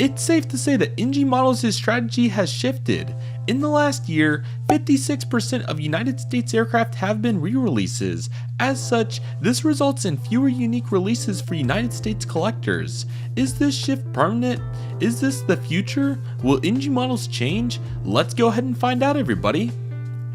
It's safe to say that NG Models' strategy has shifted. In the last year, 56% of United States aircraft have been re-releases. As such, this results in fewer unique releases for United States collectors. Is this shift permanent? Is this the future? Will NG Models change? Let's go ahead and find out, everybody.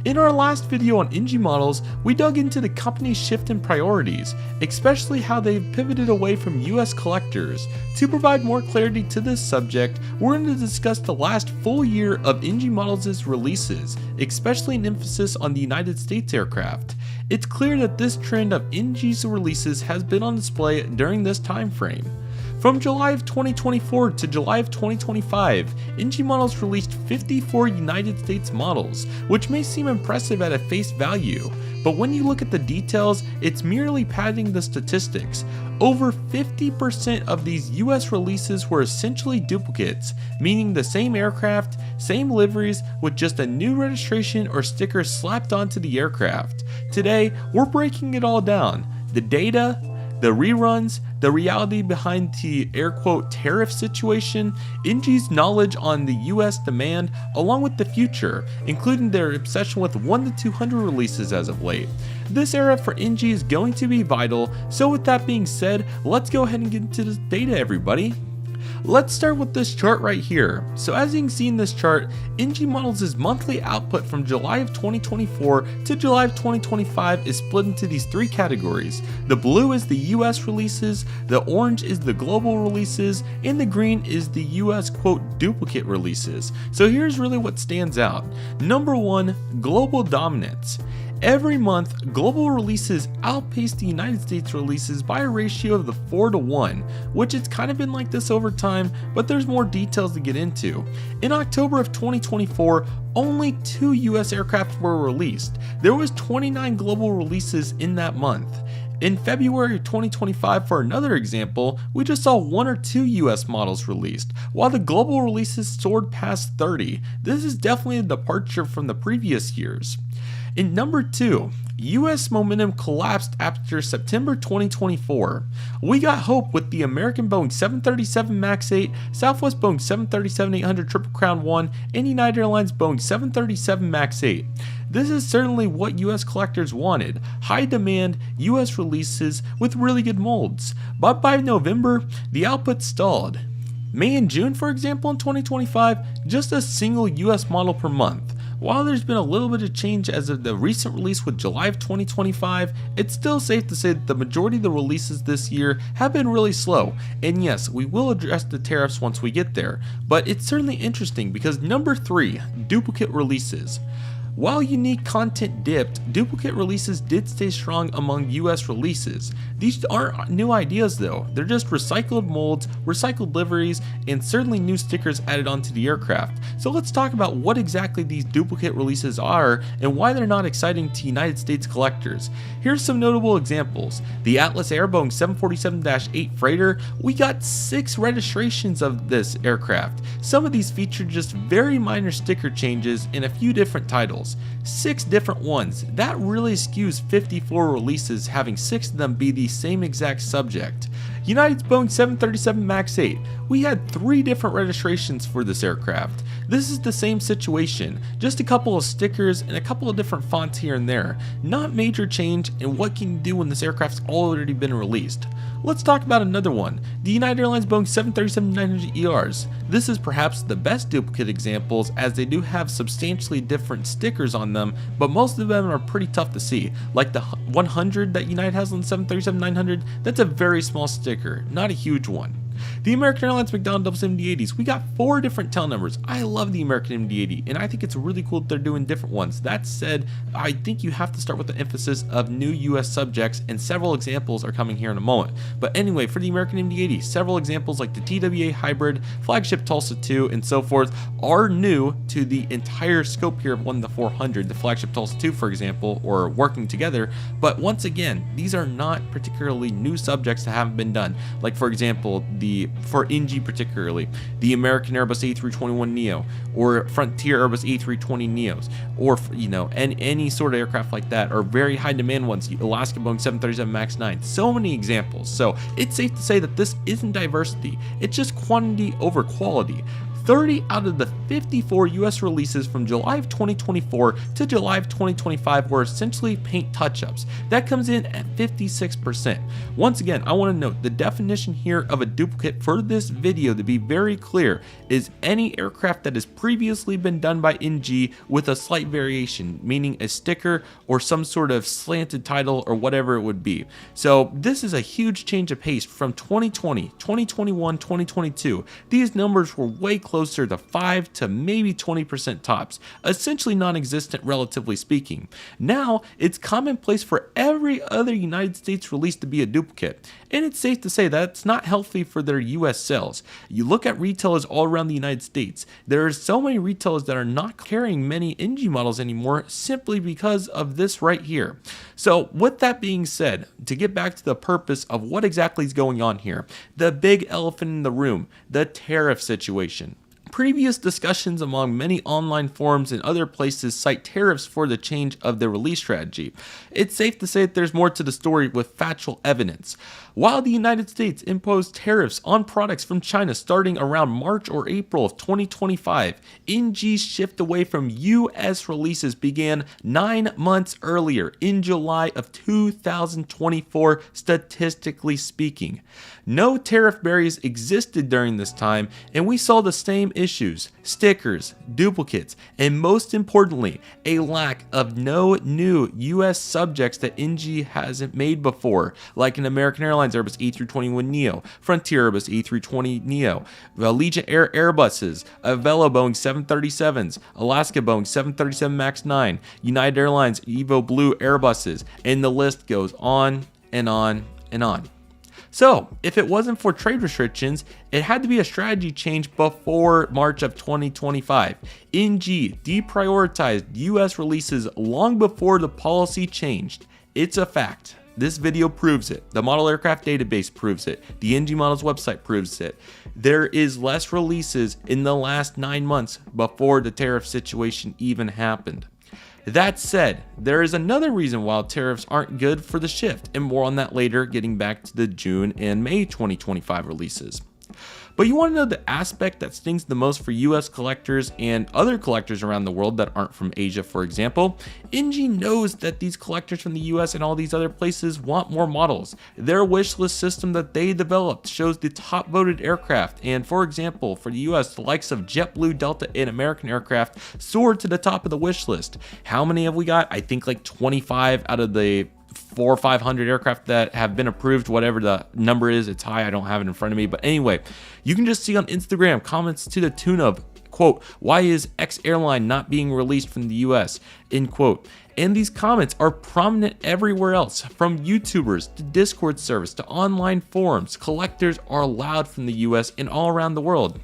In our last video on NG Models, we dug into the company's shift in priorities, especially how they've pivoted away from US collectors. To provide more clarity to this subject, we're going to discuss the last full year of NG Models' releases, especially an emphasis on the United States aircraft. It's clear that this trend of NG's releases has been on display during this time frame. From July of 2024 to July of 2025, NG Models released 54 United States models, which may seem impressive at a face value, but when you look at the details, it's merely padding the statistics. Over 50% of these US releases were essentially duplicates, meaning the same aircraft, same liveries, with just a new registration or sticker slapped onto the aircraft. Today, we're breaking it all down. The data, the reruns, the reality behind the air quote tariff situation, NG's knowledge on the US demand, along with the future, including their obsession with 1 to 200 releases as of late. This era for NG is going to be vital, so with that being said, let's go ahead and get into this data, everybody. Let's start with this chart right here. So as you can see in this chart, NG Models' monthly output from July of 2024 to July of 2025 is split into these three categories. The blue is the US releases, the orange is the global releases, and the green is the US quote duplicate releases. So here's really what stands out. Number one, global dominance. Every month, global releases outpace the United States releases by a ratio of the 4 to 1, which it's kind of been like this over time, but there's more details to get into. In October of 2024, only 2 US aircraft were released. There was 29 global releases in that month. In February of 2025, for another example, we just saw 1 or 2 US models released, while the global releases soared past 30. This is definitely a departure from the previous years. In number 2, US momentum collapsed after September 2024. We got hope with the American Boeing 737 MAX 8, Southwest Boeing 737-800 Triple Crown 1, and United Airlines Boeing 737 MAX 8. This is certainly what US collectors wanted, high demand US releases with really good molds. But by November, the output stalled. May and June, for example, in 2025, just a single US model per month. While there's been a little bit of change as of the recent release with July of 2025, it's still safe to say that the majority of the releases this year have been really slow. And yes, we will address the tariffs once we get there, but it's certainly interesting because number 3, duplicate releases. While unique content dipped, duplicate releases did stay strong among US releases. These aren't new ideas though, they're just recycled molds, recycled liveries, and certainly new stickers added onto the aircraft. So let's talk about what exactly these duplicate releases are and why they're not exciting to United States collectors. Here's some notable examples. The Atlas Air Boeing 747-8 freighter, we got 6 registrations of this aircraft. Some of these featured just very minor sticker changes in a few different titles. 6 different ones. That really skews 54 releases, having 6 of them be the same exact subject. United's Boeing 737 MAX 8. We had 3 different registrations for this aircraft. This is the same situation, just a couple of stickers and a couple of different fonts here and there. Not major change, and what can you do when this aircraft's already been released? Let's talk about another one, the United Airlines Boeing 737-900 ERs. This is perhaps the best duplicate examples as they do have substantially different stickers on them, but most of them are pretty tough to see. Like the 100 that United has on the 737-900, that's a very small sticker, not a huge one. The American Airlines McDonnell MD-80s, we got 4 different tail numbers. I love the American MD-80, and I think it's really cool that they're doing different ones. That said, I think you have to start with the emphasis of new US subjects, and several examples are coming here in a moment. But anyway, for the American MD-80, several examples like the TWA Hybrid, Flagship Tulsa II, and so forth are new to the entire scope here of 1 to 400, the Flagship Tulsa II, for example, or working together. But once again, these are not particularly new subjects that haven't been done. Like, for example, the for NG particularly, the American Airbus A321neo or Frontier Airbus A320neos, or and any sort of aircraft like that, or very high demand ones, Alaska Boeing 737 MAX 9. So many examples. So it's safe to say that this isn't diversity, it's just quantity over quality. 30 out of the 54 US releases from July of 2024 to July of 2025 were essentially paint touch-ups. That comes in at 56%. Once again, I want to note the definition here of a duplicate for this video, to be very clear, is any aircraft that has previously been done by NG with a slight variation, meaning a sticker or some sort of slanted title or whatever it would be. So this is a huge change of pace from 2020, 2021, 2022. These numbers were way closer to 5 to maybe 20% tops, essentially non-existent relatively speaking. Now, it's commonplace for every other United States release to be a duplicate, and it's safe to say that's not healthy for their US sales. You look at retailers all around the United States, there are so many retailers that are not carrying many NG models anymore simply because of this right here. So with that being said, to get back to the purpose of what exactly is going on here, the big elephant in the room, the tariff situation. Previous discussions among many online forums and other places cite tariffs for the change of their release strategy. It's safe to say that there's more to the story with factual evidence. While the United States imposed tariffs on products from China starting around March or April of 2025, NG's shift away from US releases began 9 months earlier, in July of 2024, statistically speaking. No tariff barriers existed during this time, and we saw the same issues: stickers, duplicates, and most importantly, a lack of no new US subjects that NG hasn't made before, like an American Airlines Airbus A321neo, Frontier Airbus A320neo, Allegiant Air Airbuses, Avelo Boeing 737s, Alaska Boeing 737 MAX 9, United Airlines Evo Blue Airbuses, and the list goes on and on and on. So, if it wasn't for trade restrictions, it had to be a strategy change before March of 2025. NG deprioritized US releases long before the policy changed. It's a fact. This video proves it. The model aircraft database proves it. The NG Models website proves it. There is less releases in the last 9 months before the tariff situation even happened. That said, there is another reason why tariffs aren't good for the shift, and more on that later, getting back to the June and May 2025 releases. But you want to know the aspect that stings the most for US collectors and other collectors around the world that aren't from Asia, for example? NG knows that these collectors from the US and all these other places want more models. Their wish list system that they developed shows the top voted aircraft, and for example, for the US, the likes of JetBlue, Delta, and American aircraft soared to the top of the wish list. How many have we got? I think like 25 out of the 400 or 500 aircraft that have been approved, whatever the number is. It's high, I don't have it in front of me, but anyway, you can just see on Instagram comments to the tune of, quote, "Why is X airline not being released from the US?" end quote. And these comments are prominent everywhere else, from YouTubers to Discord servers to online forums. Collectors are loud from the US and all around the world.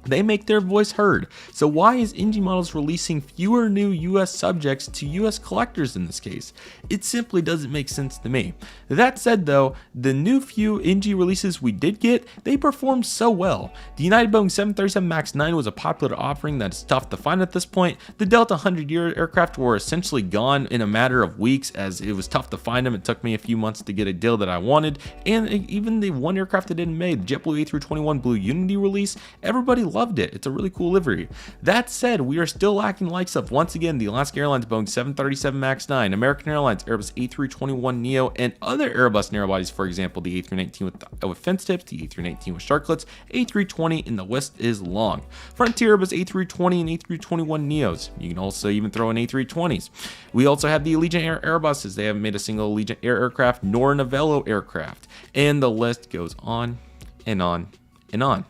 They make their voice heard. So why is NG Models releasing fewer new US subjects to US collectors in this case? It simply doesn't make sense to me. That said though, the new few NG releases we did get, they performed so well. The United Boeing 737 MAX 9 was a popular offering that's tough to find at this point. The Delta 100-year aircraft were essentially gone in a matter of weeks, as it was tough to find them. It took me a few months to get a deal that I wanted. And even the one aircraft that didn't make, the JetBlue A321 Blue Unity release, everybody loved it. It's a really cool livery. That said, we are still lacking likes of, once again, the Alaska Airlines Boeing 737 MAX 9, American Airlines Airbus A321neo, and other Airbus narrowbodies, for example, the A319 with fence tips, the A319 with sharklets, A320, and the list is long. Frontier Airbus A320 and A321neos. You can also even throw in A320s. We also have the Allegiant Air Airbuses. They haven't made a single Allegiant Air aircraft nor an Avelo aircraft. And the list goes on and on and on.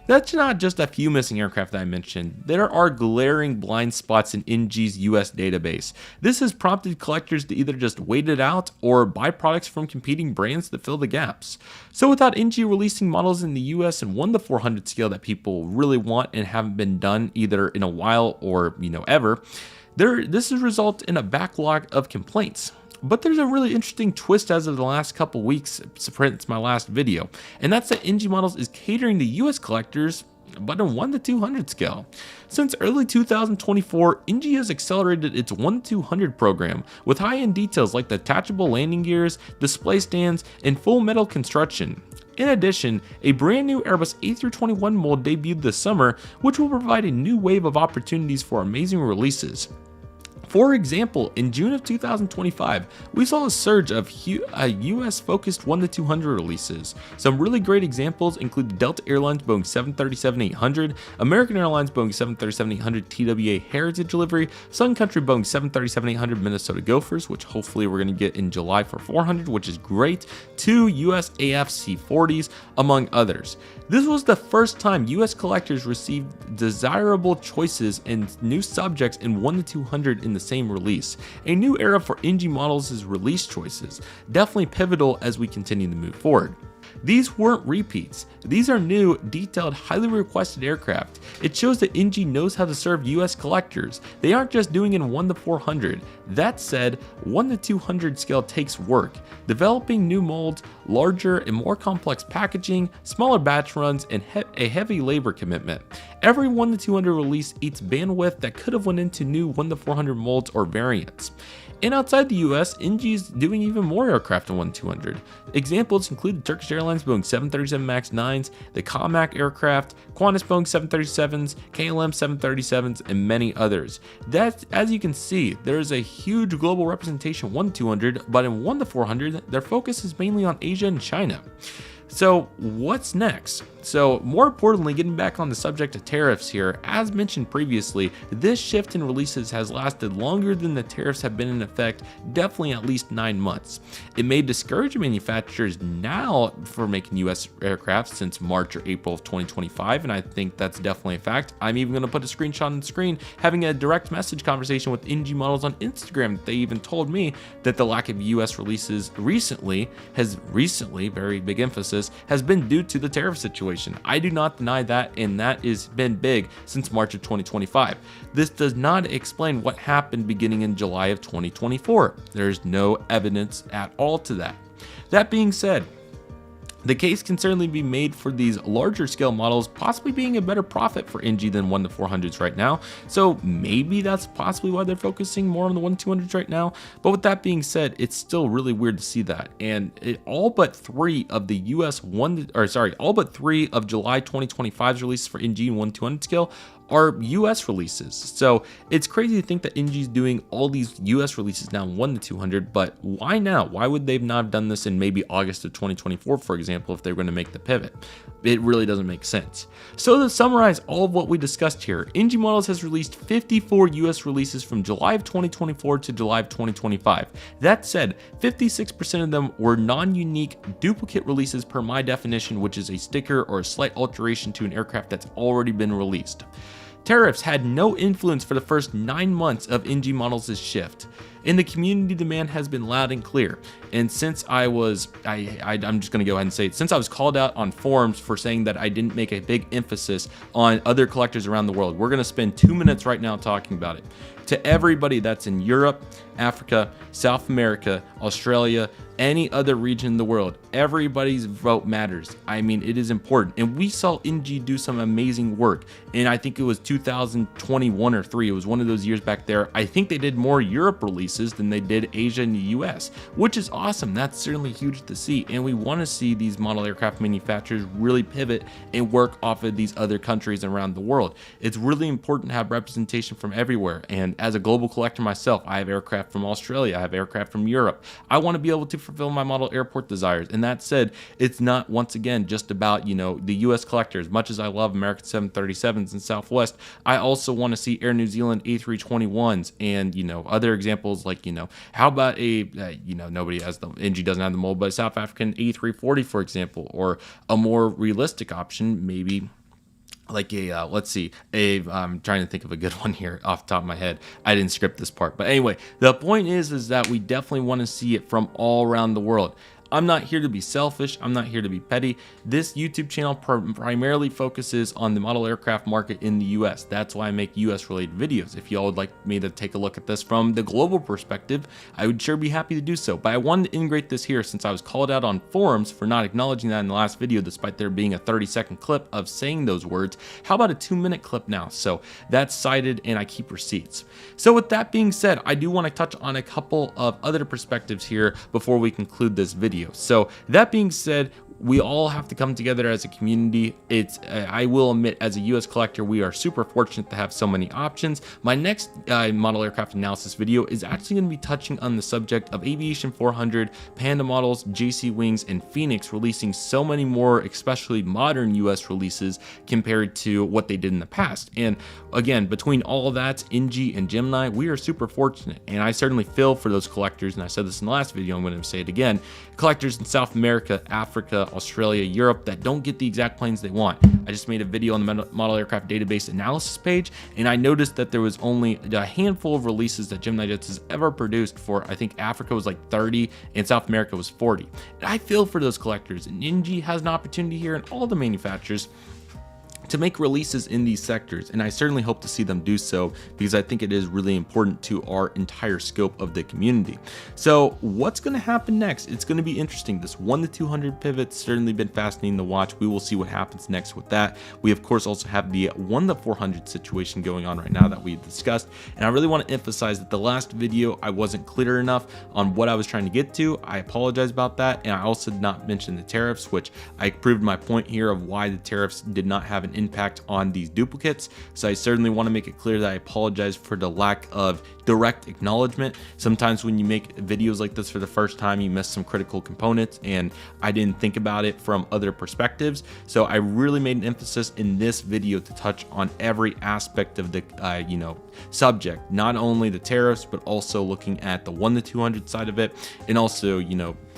That's not just a few missing aircraft that I mentioned. There are glaring blind spots in NG's US database. This has prompted collectors to either just wait it out or buy products from competing brands to fill the gaps. So without NG releasing models in the US in 1 to 400 scale that people really want and haven't been done either in a while or ever, this has resulted in a backlog of complaints. But there's a really interesting twist as of the last couple weeks since my last video, and that's that NG Models is catering to US collectors, but in 1 to 200 scale. Since early 2024, NG has accelerated its 1 to 200 program with high-end details like the detachable landing gears, display stands, and full metal construction. In addition, a brand new Airbus A321 mold debuted this summer, which will provide a new wave of opportunities for amazing releases. For example, in June of 2025, we saw a surge of US-focused 1 to 200 releases. Some really great examples include the Delta Airlines Boeing 737-800, American Airlines Boeing 737-800 TWA Heritage Delivery, Sun Country Boeing 737-800 Minnesota Gophers, which hopefully we're going to get in July for 400, which is great, 2 USAF C-40s, among others. This was the first time US collectors received desirable choices and new subjects in 1 to 200 in the same release. A new era for NG Models' release choices, definitely pivotal as we continue to move forward. These weren't repeats. These are new, detailed, highly requested aircraft. It shows that NG knows how to serve US collectors. They aren't just doing it in 1 to 400. That said, 1 to 200 scale takes work. Developing new molds, larger and more complex packaging, smaller batch runs, and a heavy labor commitment. Every 1 to 200 release eats bandwidth that could have went into new 1 to 400 molds or variants. And outside the US, NG is doing even more aircraft in 1 to 200. Examples include the Turkish Airlines Boeing 737 MAX 9s, the Comac aircraft, Qantas Boeing 737s, KLM 737s, and many others. As you can see, there is a huge global representation 1 to 200, but in 1 to 400, their focus is mainly on Asia and China. So what's next? So more importantly, getting back on the subject of tariffs here, as mentioned previously, this shift in releases has lasted longer than the tariffs have been in effect, definitely at least 9 months. It may discourage manufacturers now for making US aircraft since March or April of 2025, and I think that's definitely a fact. I'm even going to put a screenshot on the screen, having a direct message conversation with NG Models on Instagram. They even told me that the lack of US releases recently, very big emphasis, has been due to the tariff situation. I do not deny that, and that has been big since March of 2025. This does not explain what happened beginning in July of 2024. There's no evidence at all to that. That being said, the case can certainly be made for these larger scale models possibly being a better profit for NG than 1 to 400s right now. So maybe that's possibly why they're focusing more on the 1 to 200s right now. But with that being said, it's still really weird to see that. And all but 3 of the all but 3 of July 2025's releases for NG and 1 to 200 scale are US releases. So it's crazy to think that NG is doing all these US releases now in 1 to 200, but why now? Why would they not have done this in maybe August of 2024, for example, if they were going to make the pivot? It really doesn't make sense. So to summarize all of what we discussed here, NG Models has released 54 US releases from July of 2024 to July of 2025. That said, 56% of them were non-unique duplicate releases per my definition, which is a sticker or a slight alteration to an aircraft that's already been released. Tariffs had no influence for the first 9 months of NG Models' shift, and the community demand has been loud and clear. And since I'm just going to go ahead and say it, since I was called out on forums for saying that I didn't make a big emphasis on other collectors around the world, we're going to spend 2 minutes right now talking about it. To everybody that's in Europe, Africa, South America, Australia, any other region in the world, everybody's vote matters. I mean, it is important. And we saw NG do some amazing work. And I think it was 2021 or 3. It was one of those years back there. I think they did more Europe releases than they did Asia and the US, which is awesome. That's certainly huge to see. And we want to see these model aircraft manufacturers really pivot and work off of these other countries around the world. It's really important to have representation from everywhere. And as a global collector myself, I have aircraft from Australia. I have aircraft from Europe. I want to be able to fulfill my model airport desires. And that said, it's not, once again, just about, the US collectors. Much as I love American 737s and Southwest, I also want to see Air New Zealand A321s and, other examples like, how about nobody has the, NG doesn't have the mold, but South African A340, for example, or a more realistic option, maybe like I'm trying to think of a good one here off the top of my head. I didn't script this part, but anyway, the point is that we definitely want to see it from all around the world. I'm not here to be selfish. I'm not here to be petty. This YouTube channel primarily focuses on the model aircraft market in the US. That's why I make US related videos. If y'all would like me to take a look at this from the global perspective, I would sure be happy to do so. But I wanted to integrate this here since I was called out on forums for not acknowledging that in the last video, despite there being a 30-second clip of saying those words. How about a 2-minute clip now? So that's cited and I keep receipts. So with that being said, I do want to touch on a couple of other perspectives here before we conclude this video. So that being said, we all have to come together as a community. I will admit, as a US collector, we are super fortunate to have so many options. My next model aircraft analysis video is actually going to be touching on the subject of Aviation 400, Panda models, JC Wings, and Phoenix releasing so many more, especially modern US releases compared to what they did in the past. And again, between all of that, NG and Gemini, we are super fortunate. And I certainly feel for those collectors, and I said this in the last video, I'm going to say it again, collectors in South America, Africa, Australia, Europe that don't get the exact planes they want. I just made a video on the model aircraft database analysis page, and I noticed that there was only a handful of releases that Gemini Jets has ever produced for. I think Africa was like 30 and South America was 40. And I feel for those collectors, and NG has an opportunity here, and all the manufacturers, to make releases in these sectors, and I certainly hope to see them do so because I think it is really important to our entire scope of the community. So what's going to happen next? It's going to be interesting. This 1 to 200 pivot's certainly been fascinating to watch. We will see what happens next with that. We of course also have the 1 to 400 situation going on right now that we discussed, and I really want to emphasize that the last video I wasn't clear enough on what I was trying to get to. I apologize about that, and I also did not mention the tariffs, which I proved my point here of why the tariffs did not have an impact on these duplicates. So I certainly want to make it clear that I apologize for the lack of direct acknowledgement. Sometimes when you make videos like this for the first time, you miss some critical components, and I didn't think about it from other perspectives. So I really made an emphasis in this video to touch on every aspect of the subject, not only the tariffs, but also looking at the 1 to 200 side of it, and also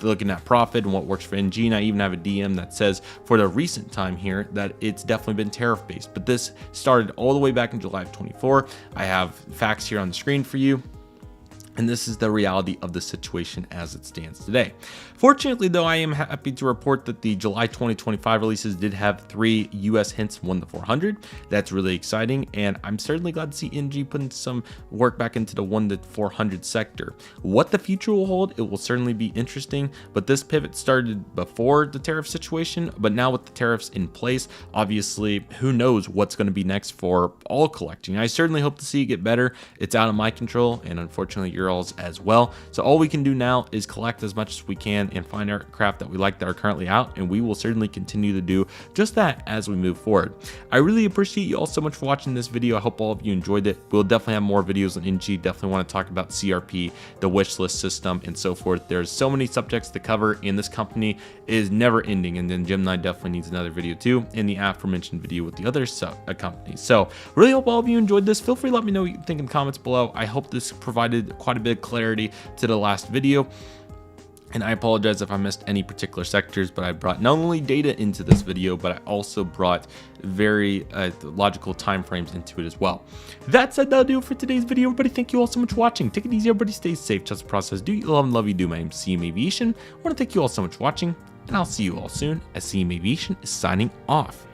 looking at profit and what works for NG. And I even have a DM that says for the recent time here that it's definitely been tariff based, but this started all the way back in July of 24. I have facts here on the screen for you, and this is the reality of the situation as it stands today. Fortunately, though, I am happy to report that the July 2025 releases did have 3 US hints 1 to 400. That's really exciting, and I'm certainly glad to see NG putting some work back into the 1 to 400 sector. What the future will hold, it will certainly be interesting, but this pivot started before the tariff situation, but now with the tariffs in place, obviously, who knows what's going to be next for all collecting. I certainly hope to see it get better. It's out of my control, and unfortunately, your all's as well. So all we can do now is collect as much as we can and find aircraft that we like that are currently out, and we will certainly continue to do just that as we move forward. I really appreciate you all so much for watching this video. I hope all of you enjoyed it. We'll definitely have more videos on NG. Definitely want to talk about CRP, the wish list system, and so forth. There's so many subjects to cover, and this company is never ending. And then Gemini definitely needs another video too, and the aforementioned video with the other companies. So really hope all of you enjoyed this. Feel free to let me know what you think in the comments below. I hope this provided quite a bit of clarity to the last video. And I apologize if I missed any particular sectors, but I brought not only data into this video, but I also brought very logical timeframes into it as well. That said, that'll do it for today's video, everybody. Thank you all so much for watching. Take it easy, everybody. Stay safe. Trust the process. Do you love and love you do. My name is CM Aviation. I want to thank you all so much for watching, and I'll see you all soon as CM Aviation is signing off.